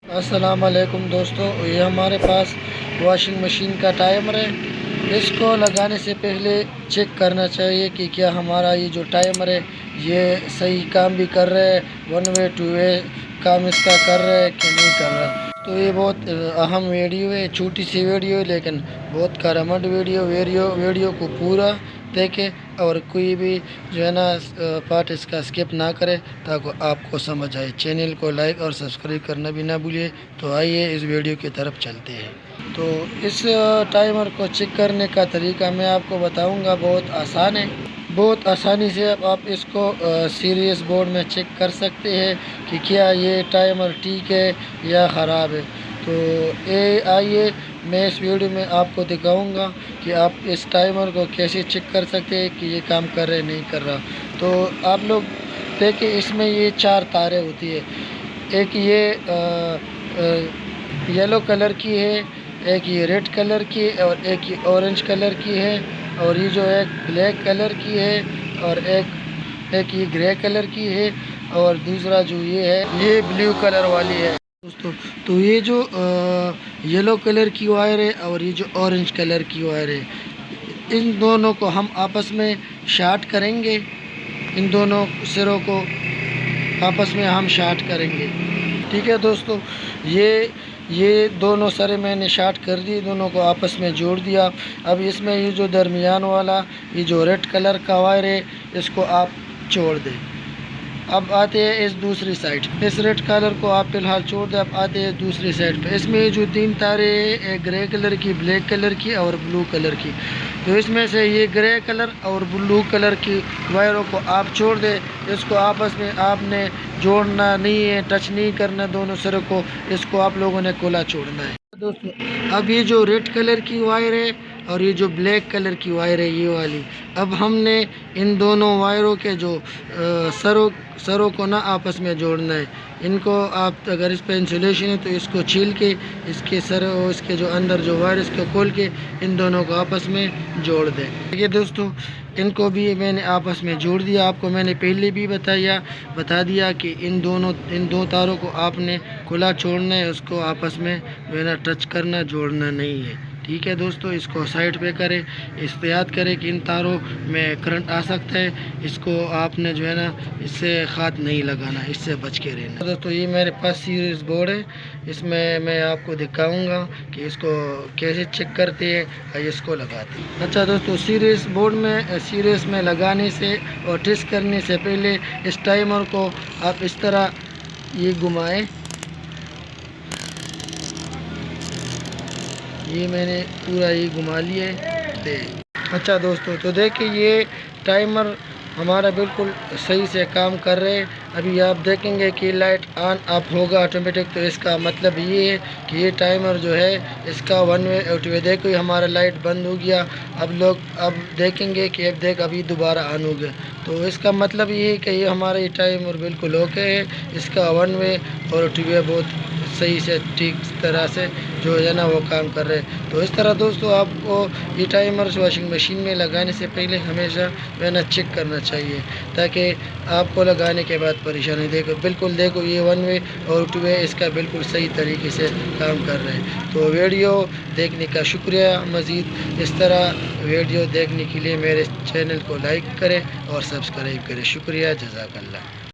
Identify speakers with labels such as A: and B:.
A: السلام علیکم دوستو، یہ ہمارے پاس واشنگ مشین کا ٹائمر ہے۔ اس کو لگانے سے پہلے چیک کرنا چاہیے کہ کیا ہمارا یہ جو ٹائمر ہے یہ صحیح کام بھی کر رہا ہے، ون وے ٹو وے کام اس کا کر رہا ہے کہ نہیں کر رہا۔ تو یہ بہت اہم ویڈیو ہے، چھوٹی سی ویڈیو ہے لیکن بہت کارآمد ویڈیو کو پورا دیکھیں اور کوئی بھی جو ہے نا پارٹ اس کا اسکپ نہ کرے تاکہ آپ کو سمجھ آئے۔ چینل کو لائک اور سبسکرائب کرنا بھی نہ بھولیے۔ تو آئیے اس ویڈیو کی طرف چلتے ہیں۔ تو اس ٹائمر کو چیک کرنے کا طریقہ میں آپ کو بتاؤں گا، بہت آسان ہے۔ بہت آسانی سے آپ اس کو سیریز بورڈ میں چیک کر سکتے ہیں کہ کیا یہ ٹائمر ٹھیک ہے یا خراب ہے۔ تو آئیے میں اس ویڈیو میں آپ کو دکھاؤں گا کہ آپ اس ٹائمر کو کیسے چیک کر سکتے ہیں کہ یہ کام کر رہا ہے نہیں کر رہا۔ تو آپ لوگ دیکھیں، اس میں یہ 4 تاریں ہوتی ہے، ایک یہ یلو کلر کی ہے، ایک یہ ریڈ کلر کی اور ایک یہ اورنج کلر کی ہے، اور یہ جو ایک بلیک کلر کی ہے اور ایک یہ گرے کلر کی ہے، اور دوسرا جو یہ ہے یہ بلیو کلر والی ہے دوستو۔ تو یہ جو یلو کلر کی وائر ہے اور یہ جو اورنج کلر کی وائر ہے، ان دونوں کو ہم آپس میں شارٹ کریں گے۔ ان دونوں سروں کو آپس میں ہم شارٹ کریں گے، ٹھیک ہے دوستو۔ یہ دونوں سرے میں نے شارٹ کر دی، دونوں کو آپس میں جوڑ دیا۔ اب اس میں یہ جو درمیان والا یہ جو ریڈ کلر کا وائر ہے اس کو آپ چھوڑ دیں۔ اب آتے ہیں اس دوسری سائڈ، اس ریڈ کلر کو آپ فی الحال چھوڑ دیں۔ اب آتے ہیں دوسری سائڈ پہ، اس میں جو 3 تاریں ہیں، ایک گرے کلر کی، بلیک کلر کی اور بلو کلر کی۔ تو اس میں سے یہ گرے کلر اور بلو کلر کی وائروں کو آپ چھوڑ دیں۔ اس کو آپس میں آپ نے جوڑنا نہیں ہے، ٹچ نہیں کرنا دونوں سروں کو، اس کو آپ لوگوں نے کھلا چھوڑنا ہے دوستو۔ اب یہ جو ریڈ کلر کی وائر ہے اور یہ جو بلیک کلر کی وائر ہے یہ والی، اب ہم نے ان دونوں وائروں کے جو سروں کو نا آپس میں جوڑنا ہے۔ ان کو آپ اگر اس پہ انسولیشن ہے تو اس کو چھیل کے اس کے اس کے جو اندر جو وائر اس کو کھول کے ان دونوں کو آپس میں جوڑ دیں، ٹھیک ہے دوستو۔ ان کو بھی میں نے آپس میں جوڑ دیا۔ آپ کو میں نے پہلے بھی بتا دیا کہ ان دو تاروں کو آپ نے کھلا چھوڑنا ہے، اس کو آپس میں ٹچ کرنا، جوڑنا نہیں ہے، ٹھیک ہے دوستو۔ اس کو سائڈ پہ کریں، احتیاط کریں کہ ان تاروں میں کرنٹ آ سکتا ہے، اس کو آپ نے جو ہے نا اس سے ہاتھ نہیں لگانا، اس سے بچ کے رہنا دوستو۔ یہ میرے پاس سیریز بورڈ ہے، اس میں آپ کو دکھاؤں گا کہ اس کو کیسے چیک کرتے ہیں اور اس کو لگاتے ہیں۔ اچھا دوستو، سیریز بورڈ میں سیریز میں لگانے سے اور ٹیسٹ کرنے سے پہلے اس ٹائمر کو آپ اس طرح یہ گھمائیں۔ یہ میں نے پورا یہ گھما لیا ہے۔ اچھا دوستو، تو دیکھیں یہ ٹائمر ہمارا بالکل صحیح سے کام کر رہے ہیں۔ ابھی آپ دیکھیں گے کہ لائٹ آن آف ہوگا آٹومیٹک، تو اس کا مطلب یہ ہے کہ یہ ٹائمر جو ہے اس کا ون وے اور ٹو وے۔ دیکھو ہمارا لائٹ بند ہو گیا، اب دیکھیں گے کہ ابھی دوبارہ آن ہو گیا، تو اس کا مطلب یہ ہے کہ یہ ہمارا یہ ٹائمر بالکل اوکے ہے۔ اس کا ون وے اور ٹو وے بہت صحیح سے ٹھیک طرح سے جو ہے نا وہ کام کر رہے ہیں۔ تو اس طرح دوستو آپ کو یہ ٹائمر واشنگ مشین میں لگانے سے پہلے ہمیشہ چیک کرنا چاہیے تاکہ آپ کو لگانے کے بعد پریشانی دیکھو یہ ون وے اور ٹو وے اس کا بالکل صحیح طریقے سے کام کر رہے ہیں۔ تو ویڈیو دیکھنے کا شکریہ۔ مزید اس طرح ویڈیو دیکھنے کے لیے میرے چینل کو لائک کریں اور سبسکرائب کریں۔ شکریہ، جزاک اللہ۔